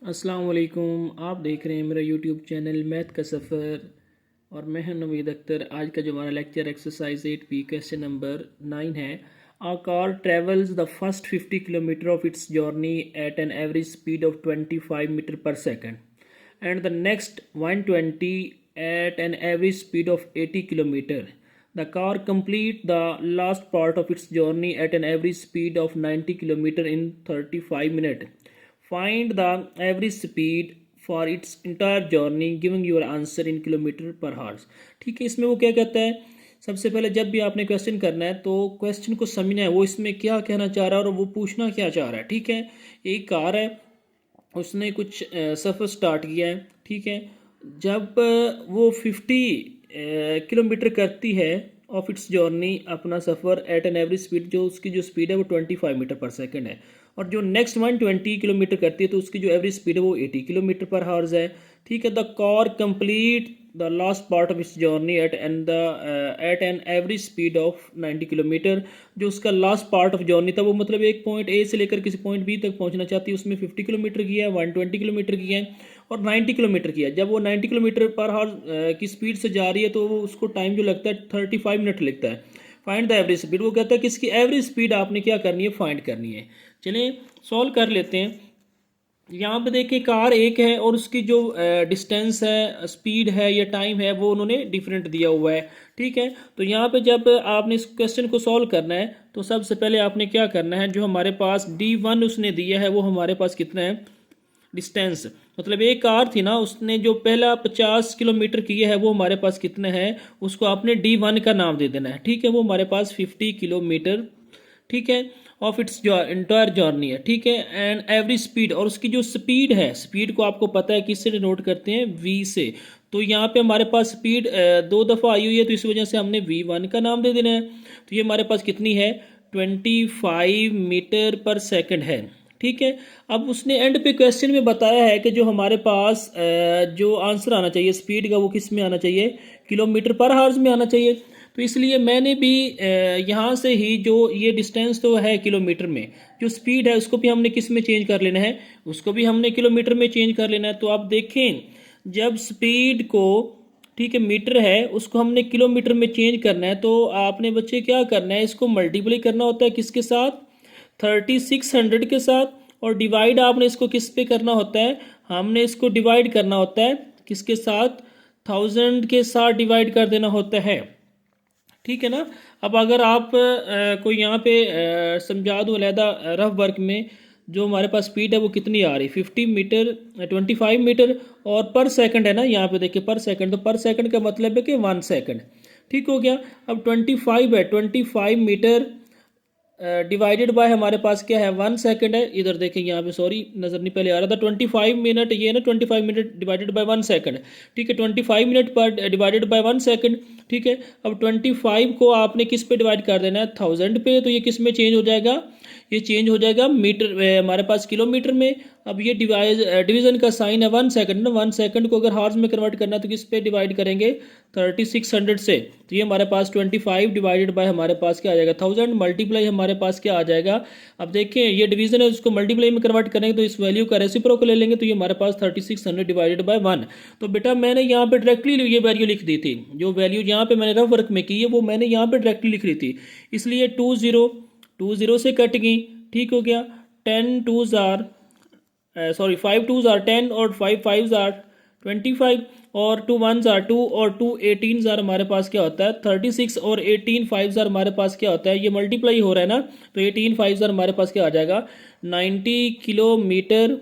अस्सलाम वालेकुम। आप देख रहे हैं मेरा यूट्यूब चैनल मैथ का सफ़र और मैं हूं नवीद अख्तर। आज का जो हमारा लेक्चर एक्सरसाइज 8 क्वेश्चन नंबर 9 है। A car travels the first 50 kilometre of its journey at an average speed of 25 metre per second and the next 120 at an average speed of 80 kilometer. The car complete the last part of its journey at an average speed of 90 kilometer in 35 minutes. Find the average speed for its entire journey giving your answer in kilometer per hour. ठीक है, इसमें वो क्या कहता है, सबसे पहले जब भी आपने क्वेश्चन करना है तो क्वेश्चन को समझना है वो इसमें क्या कहना चाह रहा है और वो पूछना क्या चाह रहा है। ठीक है, एक कार है, उसने कुछ सफ़र स्टार्ट किया है। ठीक है, जब वो 50 किलोमीटर करती है ऑफ इट्स जर्नी, अपना सफ़र एट एन एवरेज स्पीड, जो उसकी जो स्पीड है वो 25 मीटर पर सेकंड है, और जो नेक्स्ट 120 किलोमीटर करती है तो उसकी जो एवरेज स्पीड है वो 80 किलोमीटर पर हावर्स है। ठीक है, the car complete the last part of its journey at an average speed of 90 kilometre. जो उसका लास्ट पार्ट ऑफ जर्नी था वो मतलब एक पॉइंट ए से लेकर किसी पॉइंट बी तक पहुंचना चाहती है, उसमें 50 किलोमीटर किया है, 120 किलोमीटर किया है और 90 किलोमीटर किया। जब वो 90 किलोमीटर पर हावर की स्पीड से जा रही है तो वो उसको टाइम जो लगता है 35 मिनट लगता है। फाइंड द एवरेज स्पीड, वो कहता है कि इसकी एवरेज स्पीड आपने क्या करनी है, फाइंड करनी है। चलिए सॉल्व कर लेते हैं। यहाँ पे देखिए कार एक है और उसकी जो डिस्टेंस है, स्पीड है या टाइम है, वो उन्होंने डिफरेंट दिया हुआ है। ठीक है, तो यहाँ पे जब आपने इस क्वेश्चन को सॉल्व करना है तो सबसे पहले आपने क्या करना है, जो हमारे पास D1 उसने दिया है वो हमारे पास कितना है, डिस्टेंस, मतलब एक कार थी ना, उसने जो पहला 50 किलोमीटर किया है वो हमारे पास कितना है, उसको आपने D1 का नाम दे देना है। ठीक है, वो हमारे पास 50 किलोमीटर, ठीक है, ऑफ इट्स इंटायर जर्नी है। ठीक है, एंड एवरेज स्पीड, और उसकी जो स्पीड है, स्पीड को आपको पता है किससे डिनोट करते हैं, V से। तो यहाँ पे हमारे पास स्पीड 2 दफ़ा आई हुई है तो इस वजह से हमने V1 का नाम दे देना है। तो ये हमारे पास कितनी है, 25 मीटर पर सेकंड है। ठीक है, अब उसने एंड पे क्वेश्चन में बताया है कि जो हमारे पास जो आंसर आना चाहिए स्पीड का वो किस में आना चाहिए, किलोमीटर पर हावर्स में आना चाहिए। तो इसलिए मैंने भी यहाँ से ही जो ये डिस्टेंस तो है किलोमीटर में, जो स्पीड है उसको भी हमने किस में चेंज कर लेना है, उसको भी हमने किलोमीटर में चेंज कर लेना है। तो आप देखें, जब स्पीड को, ठीक है, मीटर है, उसको हमने किलोमीटर में चेंज करना है तो आपने बच्चे क्या करना है, इसको मल्टीप्लाई करना होता है किसके साथ, 3600 के साथ, और डिवाइड आपने इसको किस पे करना होता है, हमने इसको डिवाइड करना होता है किसके साथ, 1000 के साथ डिवाइड कर देना होता है। ठीक है ना। अब अगर आप कोई यहाँ पे समझा दूँ अलहदा रफ वर्क में, जो हमारे पास स्पीड है वो कितनी आ रही, 50 मीटर 25 मीटर और पर सेकंड है ना, यहाँ पे देखिए पर सेकंड, तो पर सेकंड का मतलब है कि 1 सेकंड। ठीक हो गया। अब 25 है, 25 मीटर डिवाइडेड बाय हमारे पास क्या है, 1 सेकंड है। इधर देखें यहाँ पे, सॉरी नज़र नहीं पहले आ रहा था, 25 मिनट ये ना, 25 मिनट डिवाइडेड बाय 1 सेकंड। ठीक है, 25 मिनट पर डिवाइडेड बाय 1 सेकंड। ठीक है, अब 25 को आपने किस पे डिवाइड कर देना है, 1000 पे, तो ये किस में चेंज हो जाएगा, ये चेंज हो जाएगा मीटर, हमारे पास किलोमीटर में। अब ये डिवीज़न का साइन है 1 सेकंड ना, 1 सेकंड को अगर हार्स में कन्वर्ट करना है तो किस पे डिवाइड करेंगे, 3600 से। तो ये हमारे पास 25 डिवाइडेड बाय हमारे पास क्या आ जाएगा, 1000 मल्टीप्लाई हमारे पास क्या आ जाएगा। अब देखें ये डिवीज़न है, उसको मल्टीप्लाई में कन्वर्ट करेंगे तो इस वैल्यू का रेसिप्रोकल ले लेंगे, तो ये हमारे पास 3600 डिवाइडेड बाय 1। तो बेटा मैंने यहाँ पे डायरेक्टली ये वैल्यू लिख दी थी, जो वैल्यू यहाँ पे मैंने रफ वर्क में की है वो मैंने यहाँ पे डायरेक्टली लिख ली थी, इसलिए 20 से कट गई। ठीक हो गया, 5 2s are 10 और 5 5s are 25 और 2 1s are 2 और 2 18s are हमारे पास क्या होता है, 36 और 18 5s are हमारे पास क्या होता है, ये मल्टीप्लाई हो रहा है ना, तो 18 5s are हमारे पास क्या आ जाएगा, 90 किलोमीटर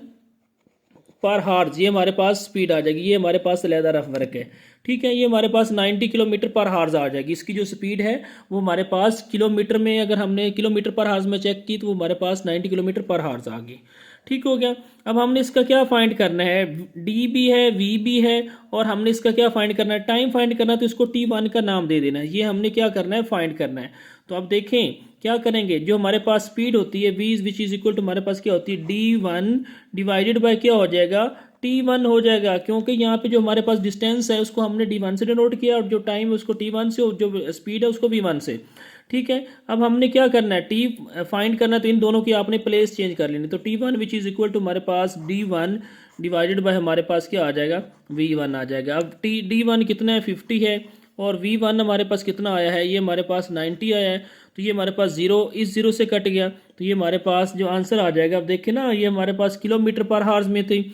पर हार्स, ये हमारे पास स्पीड आ जाएगी। ये हमारे पास अलहदा रफ वर्क है। ठीक है, ये हमारे पास 90 किलोमीटर पर हार्स आ जाएगी। इसकी जो स्पीड है वो हमारे पास किलोमीटर में, अगर हमने किलोमीटर पर हार्स में चेक की तो वो हमारे पास 90 किलोमीटर पर हार्स आ गई। ठीक हो गया। अब हमने इसका क्या फाइंड करना है, डी भी है, वी भी है, और हमने इसका क्या फाइंड करना है, टाइम फाइंड करना है, तो इसको T1 का नाम दे देना है। ये हमने क्या करना है, फाइंड करना है। तो अब देखें क्या करेंगे, जो हमारे पास स्पीड होती है v which is equal to हमारे पास क्या होती है, D1 डिवाइडेड बाय क्या हो जाएगा, T1 हो जाएगा, क्योंकि यहाँ पे जो हमारे पास डिस्टेंस है उसको हमने D1 से डिनोट किया और जो टाइम है उसको T1 से, और जो स्पीड है उसको V1 से। ठीक है। अब हमने क्या करना है, टी फाइंड करना है, तो इन दोनों की आपने प्लेस चेंज कर लेनी। तो T1 which is equal to हमारे पास D1 डिवाइडेड बाय हमारे पास क्या आ जाएगा, V1 आ जाएगा। अब D1 कितना है, 50 है, और V1 हमारे पास कितना आया है, ये हमारे पास 90 आया है। तो ये हमारे पास जीरो इस जीरो से कट गया, तो ये हमारे पास जो आंसर आ जाएगा, अब देखिए ना, ये हमारे पास किलोमीटर पर हावर्स में थी।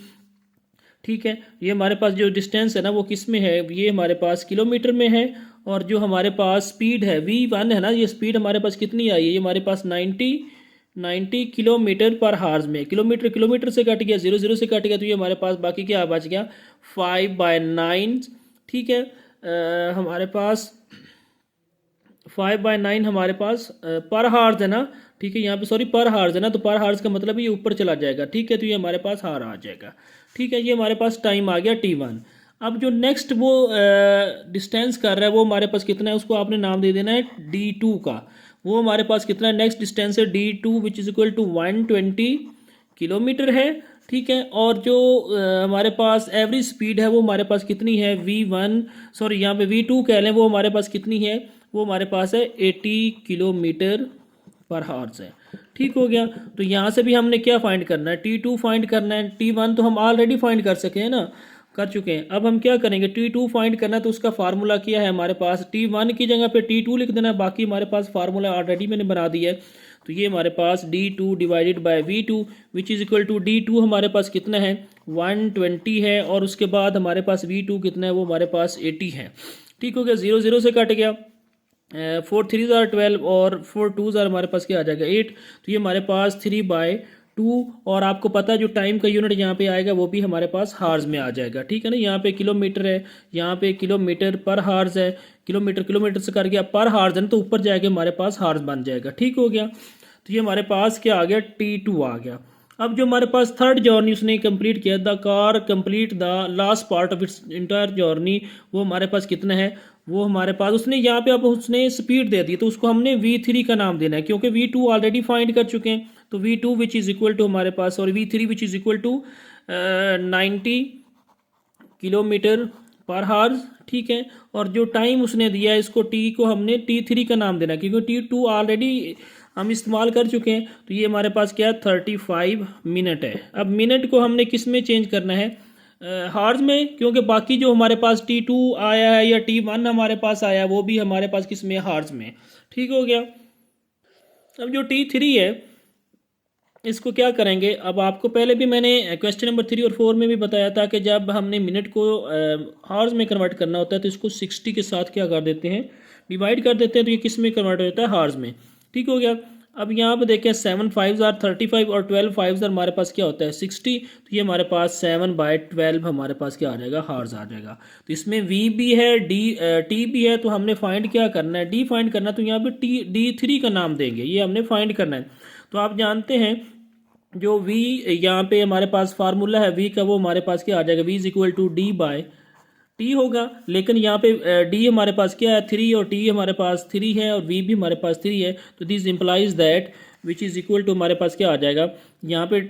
ठीक है, ये हमारे पास जो डिस्टेंस है ना वो किस में है, ये हमारे पास किलोमीटर में है। और जो हमारे पास स्पीड है V1 है ना, ये स्पीड हमारे पास कितनी आई है, ये हमारे पास 90 किलोमीटर पर हावर्स में। किलोमीटर किलोमीटर से कट गया, जीरो जीरो से कट गया, तो ये हमारे पास बाकी क्या बच गया, 5/9। ठीक है, हमारे पास 5/9 हमारे पास पर हार्स है ना। ठीक है, यहाँ पे सॉरी पर हार्स है ना, तो पर हार्स का मतलब ये ऊपर चला जाएगा। ठीक है, तो ये हमारे पास हार आ जाएगा। ठीक है, ये हमारे पास टाइम आ गया T1। अब जो नेक्स्ट वो डिस्टेंस कर रहा है वो हमारे पास कितना है, उसको आपने नाम दे देना है D2 का। वो हमारे पास कितना है, नेक्स्ट डिस्टेंस है D2 which is equal to 120 kilometre है। ठीक है, और जो हमारे पास एवरेज स्पीड है वो हमारे पास कितनी है, V1 सॉरी यहाँ पे V2 कह लें, वो हमारे पास कितनी है, वो हमारे पास है 80 किलोमीटर पर हावर्स है। ठीक हो गया, तो यहाँ से भी हमने क्या फाइंड करना है, T2 फाइंड करना है। T1 तो हम ऑलरेडी फाइंड कर सके हैं ना, कर चुके हैं। अब हम क्या करेंगे, T2 फाइंड करना है, तो उसका फार्मूला क्या है हमारे पास, T1 की जगह पे T2 लिख देना है, बाकी हमारे पास फार्मूला ऑलरेडी मैंने बना दिया है। तो ये हमारे पास D2 divided by V2 which is equal to D2 हमारे पास कितना है, 120 है, और उसके बाद हमारे पास V2 कितना है, वो हमारे पास 80 है। ठीक हो गया, जीरो जीरो से कट गया, 4 3 आर 12 और 4 2 आर हमारे पास क्या आ जाएगा, 8। तो ये हमारे पास 3/2, और आपको पता है जो टाइम का यूनिट यहाँ पे आएगा वो भी हमारे पास हार्स में आ जाएगा। ठीक है ना, यहाँ पे किलोमीटर है, यहाँ पे किलोमीटर पर हार्स है, किलोमीटर किलोमीटर से कर गया पर हार्स है ना, तो ऊपर जाके हमारे पास हार्स बन जाएगा। ठीक हो गया, तो ये हमारे पास क्या आ गया, T2 आ गया। अब जो हमारे पास थर्ड जर्नी उसने कंप्लीट किया, the car complete the last part of its entire journey, वो हमारे पास कितना है, वो हमारे पास उसने यहाँ पे अब उसने स्पीड दे दी, तो उसको हमने V3 का नाम देना है, क्योंकि V2 ऑलरेडी फाइंड कर चुके हैं। तो V2 which is equal to हमारे पास, और V3 which is equal to 90 kilometre per hours. ठीक है, और जो टाइम उसने दिया है, इसको T को हमने T3 का नाम देना है, क्योंकि T2 ऑलरेडी हम इस्तेमाल कर चुके हैं। तो ये हमारे पास क्या है, 35 मिनट है। अब मिनट को हमने किस में चेंज करना है, हार्स में, क्योंकि बाकी जो हमारे पास T2 आया है या T1 हमारे पास आया है वो भी हमारे पास किस में, हार्स में। ठीक हो गया, अब जो T3 है इसको क्या करेंगे, अब आपको पहले भी मैंने क्वेश्चन नंबर 3 और 4 में भी बताया था कि जब हमने मिनट को हार्स में कन्वर्ट करना होता है तो इसको 60 के साथ क्या कर देते हैं, डिवाइड कर देते हैं, तो ये किस में कन्वर्ट होता है, हार्स में। ठीक हो गया, अब यहाँ पे देखें 7 5 आर 35 और 12 5 आर हमारे पास क्या होता है, 60। तो ये हमारे पास 7/12 हमारे पास क्या आ जाएगा, हार्स आ जाएगा। तो इसमें V भी है, T भी है, तो हमने फाइंड क्या करना है, D फाइंड करना है। तो यहाँ पे D3 का नाम देंगे, ये हमने फाइंड करना है। तो आप जानते हैं जो V यहाँ पे हमारे पास फार्मूला है V का, वो हमारे पास क्या आ जाएगा, V is equal to D/T होगा। लेकिन यहाँ पे D हमारे पास क्या है, 3, और T हमारे पास 3 है, और V भी हमारे पास 3 है। तो this implies that which is equal to हमारे पास क्या आ जाएगा, यहाँ पे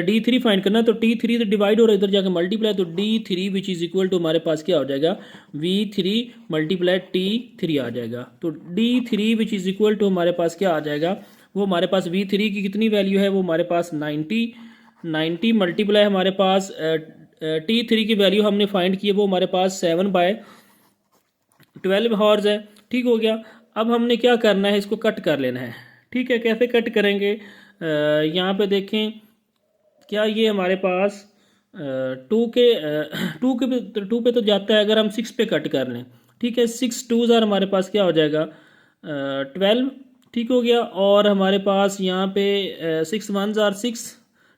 D3 फाइंड करना है, तो T3 से डिवाइड हो रहा है, इधर जाकर मल्टीप्लाई, तो D3 which is equal to हमारे पास क्या हो जाएगा, V3 मल्टीप्लाई T3 आ जाएगा। तो D3 which is equal to हमारे पास क्या आ जाएगा, वो हमारे पास V3 की कितनी वैल्यू है, वो हमारे पास 90 मल्टीप्लाई हमारे पास T3 की वैल्यू हमने फाइंड की है, वो हमारे पास 7/12 हॉर्स है। ठीक हो गया, अब हमने क्या करना है, इसको कट कर लेना है। ठीक है, कैसे कट करेंगे, यहाँ पे देखें, क्या ये हमारे पास 2 पे तो जाता है, अगर हम 6 पे कट कर लें। ठीक है, 6 2 हमारे पास क्या हो जाएगा, 12। ठीक हो गया, और हमारे पास यहाँ पे 6 1 6।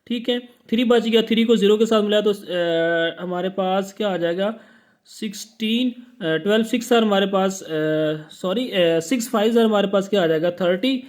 ठीक है, 3 बच गया, 3 को 0 के साथ मिलाया तो हमारे पास क्या आ जाएगा, 16 12 6 हमारे पास 6 5 हमारे पास क्या आ जाएगा, 30।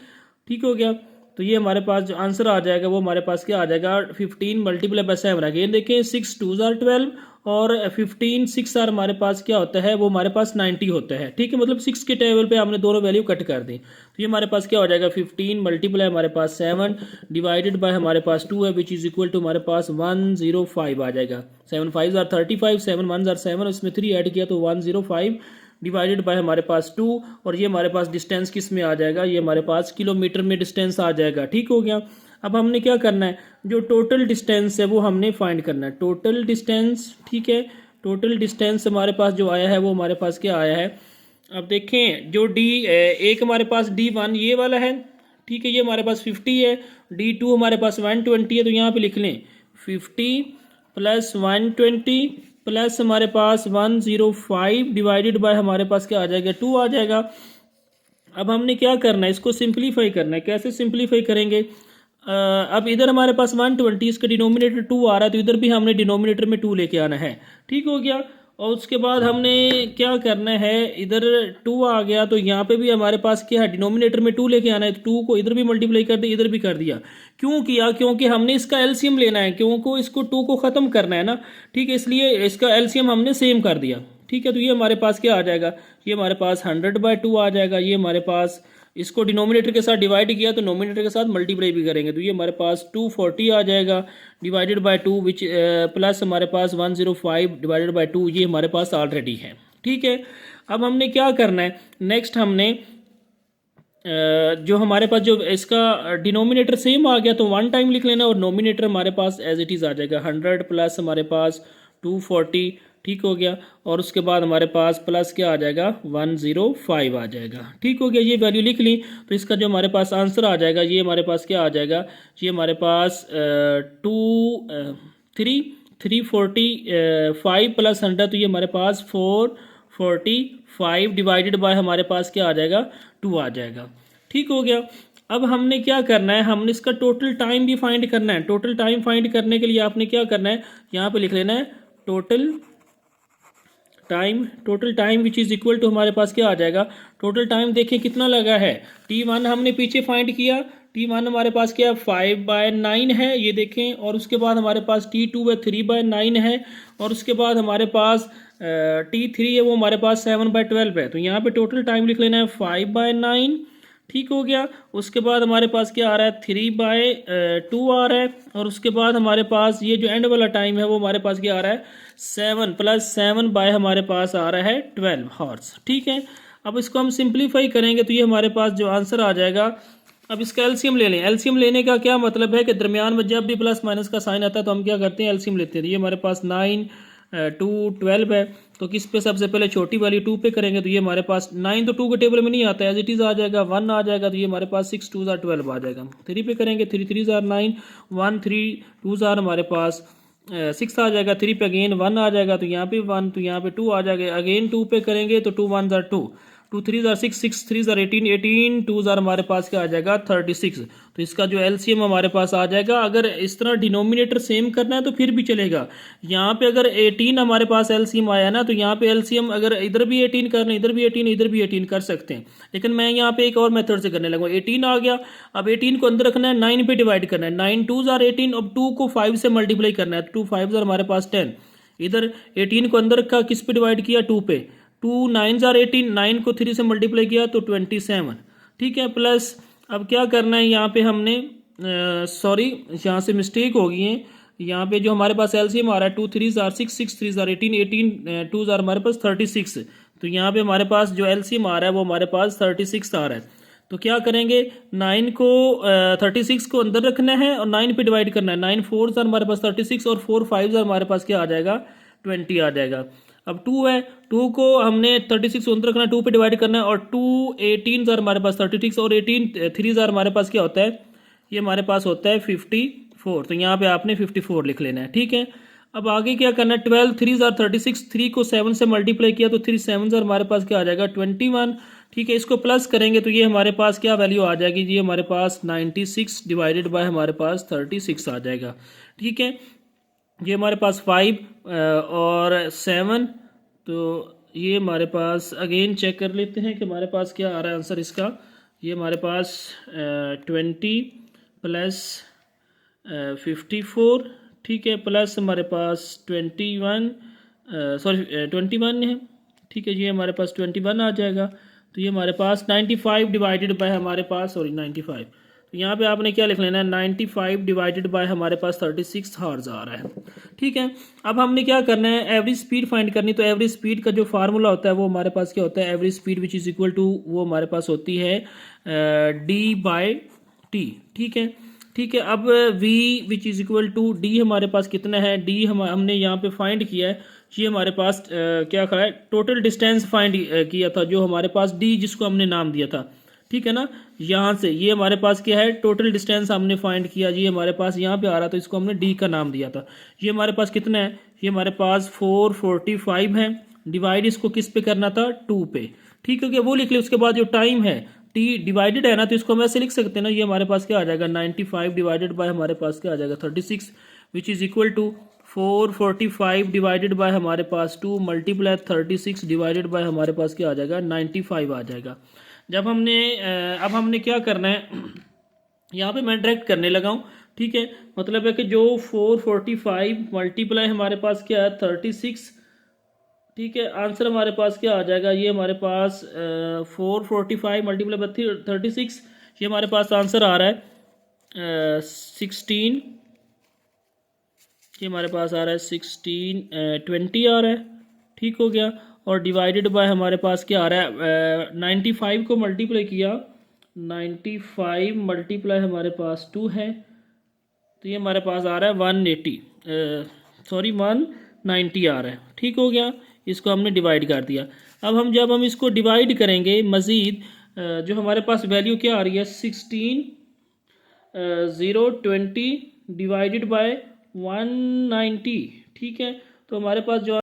ठीक हो गया, तो ये हमारे पास जो आंसर आ जाएगा वो हमारे पास क्या आ जाएगा, 15 मल्टीप्लाई बाय 7 आ गया। ये देखें 6 2 12 और 15 6 हमारे पास क्या होता है, वो हमारे पास 90 होता है। ठीक है, मतलब 6 के टेबल पे हमने दोनों वैल्यू कट कर दी, तो ये हमारे पास क्या हो जाएगा, 15 मल्टीप्लाई हमारे पास 7 डिवाइडेड बाय हमारे पास 2 है, विच इज इक्वल टू हमारे पास 105 आ जाएगा। 7 5 35, 7 1 7, इसमें 3 ऐड किया तो 105 डिवाइडेड बाय हमारे पास 2, और ये हमारे पास डिस्टेंस किस में आ जाएगा, ये हमारे पास किलोमीटर में डिस्टेंस आ जाएगा। ठीक हो गया। अब हमने क्या करना है, जो टोटल डिस्टेंस है वो हमने फाइंड करना है, टोटल डिस्टेंस। ठीक है, टोटल डिस्टेंस हमारे पास जो आया है वो हमारे पास क्या आया है, अब देखें जो एक हमारे पास D1 ये वाला है, ठीक है, ये हमारे पास 50 है, D2 हमारे पास 120 है, तो यहाँ पे लिख लें 50 प्लस 120 प्लस हमारे पास 105 डिवाइडेड बाय हमारे पास क्या आ जाएगा, 2 आ जाएगा। अब हमने क्या करना है, इसको सिंप्लीफाई करना है। कैसे सिंप्लीफाई करेंगे, अब इधर हमारे पास 120, इसका डिनोमिनेटर 2 आ रहा है, तो इधर भी हमने डिनोमिनेटर में 2 लेके आना है। ठीक हो गया। और उसके बाद हमने क्या करना है, इधर 2 आ गया तो यहाँ पे भी हमारे पास क्या है, डिनोमिनेटर में 2 लेके आना है, तो 2 को इधर भी मल्टीप्लाई कर दिया, इधर भी कर दिया। क्यों किया, क्योंकि हमने इसका एलसीएम लेना है, क्योंकि इसको 2 को ख़त्म करना है ना। ठीक है, इसलिए इसका एलसीएम हमने सेम कर दिया। ठीक है, तो ये हमारे पास क्या आ जाएगा, ये हमारे पास 100/2 आ जाएगा। ये हमारे पास इसको डिनोमिनेटर के साथ डिवाइड किया तो नोमिनेटर के साथ मल्टीप्लाई भी करेंगे, तो ये हमारे पास 240 आ जाएगा डिवाइडेड बाय 2, विच प्लस हमारे पास 105 डिवाइडेड बाय 2, ये हमारे पास ऑलरेडी है। ठीक है, अब हमने क्या करना है, नेक्स्ट हमने जो हमारे पास जो इसका डिनोमिनेटर सेम आ गया तो 1 टाइम लिख लेना, और नोमिनेटर हमारे पास एज इट इज़ आ जाएगा 100 प्लस हमारे पास 240। ठीक हो गया, और उसके बाद हमारे पास प्लस क्या आ जाएगा, 105 आ जाएगा। ठीक हो गया, ये वैल्यू लिख ली, तो इसका जो हमारे पास आंसर आ जाएगा, ये हमारे पास क्या आ जाएगा, ये हमारे पास 345 प्लस 100, तो ये हमारे पास 445 डिवाइडेड बाय हमारे पास क्या आ जाएगा, 2 आ जाएगा। ठीक हो गया। अब हमने क्या करना है, हमने इसका टोटल टाइम भी फाइंड करना है। टोटल टाइम फाइंड करने के लिए आपने क्या करना है, यहाँ पे लिख लेना है total time which is equal to हमारे पास क्या आ जाएगा, टोटल टाइम देखिए कितना लगा है, T1 हमने पीछे फाइंड किया, T1 हमारे पास क्या 5/9 है, ये देखें, और उसके बाद हमारे पास T2 है 3/9 है, और उसके बाद हमारे पास T3 है वो हमारे पास 7/12 है। तो यहाँ पे टोटल टाइम लिख लेना है 5/9। ठीक हो गया। उसके बाद हमारे पास क्या आ रहा है, 3/2 आ रहा है, और उसके बाद हमारे पास ये जो एंड वाला टाइम है वो हमारे पास क्या आ रहा है, 7 प्लस 7 बाय हमारे पास आ रहा है 12 हॉर्स। ठीक है, अब इसको हम सिंप्लीफाई करेंगे तो ये हमारे पास जो आंसर आ जाएगा, अब इसका एलसीएम ले लें। एलसीएम लेने का क्या मतलब है कि दरमियान में जब भी प्लस माइनस का साइन आता है तो हम क्या करते हैं, एलसीएम लेते हैं। ये हमारे पास 9 2 12 है, तो किस पे सबसे पहले छोटी वाली 2 पे करेंगे, तो ये हमारे पास 9 तो 2 के टेबल में नहीं आता है, एज इट इज़ आ जाएगा, 1 आ जाएगा, तो ये हमारे पास 6 2 12 आ जाएगा। 3 पे करेंगे, 3 3 9, 1 3 2 हमारे पास 6 आ जाएगा, 3 पे अगेन 1 आ जाएगा, तो यहाँ पे 1, तो यहाँ पे 2 आ जाएगा, अगेन 2 पे करेंगे तो 2 1 2, 2 3 6, 6 3 18, 18 2 हमारे पास क्या आ जाएगा 36। तो इसका जो एलसीएम हमारे पास आ जाएगा। अगर इस तरह डिनोमिनेटर सेम करना है तो फिर भी चलेगा। यहाँ पे अगर 18 हमारे पास एलसीएम आया ना, तो यहाँ पे एलसीएम अगर इधर भी 18 करना, इधर भी 18, इधर भी 18 कर सकते हैं, लेकिन मैं यहाँ पे एक और मेथड से करने लगा। 18 आ गया, अब 18 को अंदर रखना है, 9 पे डिवाइड करना है, 9 2 18, अब 2 को 5 से मल्टीप्लाई करना है, 2 5 हमारे पास 10। इधर 18 को अंदर रखा, किस पे डिवाइड किया, 2 पे, 2 9 18, 9 को 3 से मल्टीप्लाई किया तो 27। ठीक है, प्लस अब क्या करना है, यहाँ पे हमने सॉरी यहाँ से मिस्टेक हो गई है। यहाँ पे जो हमारे पास एलसीएम आ रहा है 2 3 6, 6 3 18, 18 2 हमारे पास 36। तो यहाँ पे हमारे पास जो एलसीएम आ रहा है वो हमारे पास 36 आ रहा है। तो क्या करेंगे, 9 को 36 को अंदर रखना है और 9 पे डिवाइड करना है, 9 4 हमारे पास 36 और 4 5 हमारे पास क्या आ जाएगा, 20 आ जाएगा। अब 2 है, 2 को हमने 36 को अंदर रखना है, 2 पे डिवाइड करना है, और 2 18 हमारे पास 36 और 18 3 हमारे पास क्या होता है, ये हमारे पास होता है 54। तो यहाँ पे आपने 54 लिख लेना है। ठीक है, अब आगे क्या करना है, 12 3 36, 3 को 7 से मल्टीप्लाई किया तो 3 7 हमारे पास क्या आ जाएगा 21। ठीक है, इसको प्लस करेंगे तो ये हमारे पास क्या वैल्यू आ जाएगी, ये हमारे पास 96 डिवाइडेड बाय हमारे पास 36 आ जाएगा। ठीक है, ये हमारे पास 5 और 7, तो ये हमारे पास अगेन चेक कर लेते हैं कि हमारे पास क्या आ रहा है आंसर इसका। ये हमारे पास 20 प्लस 54, ठीक है, प्लस हमारे पास 21 है। ठीक है, ये हमारे पास 21 आ जाएगा। तो ये हमारे पास 95 डिवाइडेड बाय हमारे पास 95 तो यहाँ पे आपने क्या लिख लेना है, 95 डिवाइडेड बाय हमारे पास 36 हॉर्स आ रहा है। ठीक है, अब हमने क्या करना है, एवरेज स्पीड फाइंड करनी। तो एवरेज स्पीड का जो फार्मूला होता है वो हमारे पास क्या होता है, average speed which is equal to, वो हमारे पास होती है डी बाय टी। ठीक है, ठीक है। अब v which is equal to D हमारे पास कितना है, डी हमने यहाँ पे फाइंड किया है, ये हमारे पास क्या खड़ा है, टोटल डिस्टेंस फाइंड किया था, जो हमारे पास डी जिसको हमने नाम दिया था। ठीक है ना, यहाँ से ये हमारे पास क्या है, टोटल डिस्टेंस हमने फाइंड किया जी, हमारे पास यहाँ पे आ रहा, तो इसको हमने डी का नाम दिया था। ये हमारे पास कितना है, ये हमारे पास 445 है। डिवाइड इसको किस पे करना था, 2 पे। ठीक है, वो लिख ले। उसके बाद जो टाइम है, टी डिवाइडेड है ना, तो इसको हम ऐसे लिख सकते हैं ना, ये हमारे पास क्या आ जाएगा, 95 डिवाइडेड बाय हमारे पास क्या आ जाएगा, 36, which is equal to 445 divided by हमारे पास 2 मल्टीप्लाई 36 डिवाइडेड बाय हमारे पास क्या आ जाएगा, 95 आ जाएगा। जब हमने अब हमने क्या करना है, यहाँ पे मैं डायरेक्ट करने लगा हूँ। ठीक है, मतलब है कि जो 445 मल्टीप्लाई हमारे पास क्या है, 36। ठीक है, आंसर हमारे पास क्या आ जाएगा, ये हमारे पास 445 मल्टीप्लाई बाई 36, ये हमारे पास आंसर आ रहा है 16, ये हमारे पास आ रहा है 1620 आ रहा है। ठीक हो गया, और डिवाइडेड बाय हमारे पास क्या आ रहा है, 95 को मल्टीप्लाई किया, 95 मल्टीप्लाई हमारे पास 2 है, तो ये हमारे पास आ रहा है 180, सॉरी 190 आ रहा है। ठीक हो गया, इसको हमने डिवाइड कर दिया। अब जब हम इसको डिवाइड करेंगे मज़ीद, जो हमारे पास वैल्यू क्या आ रही है, 16020 डिवाइडेड बाय 190। ठीक है, तो हमारे पास जो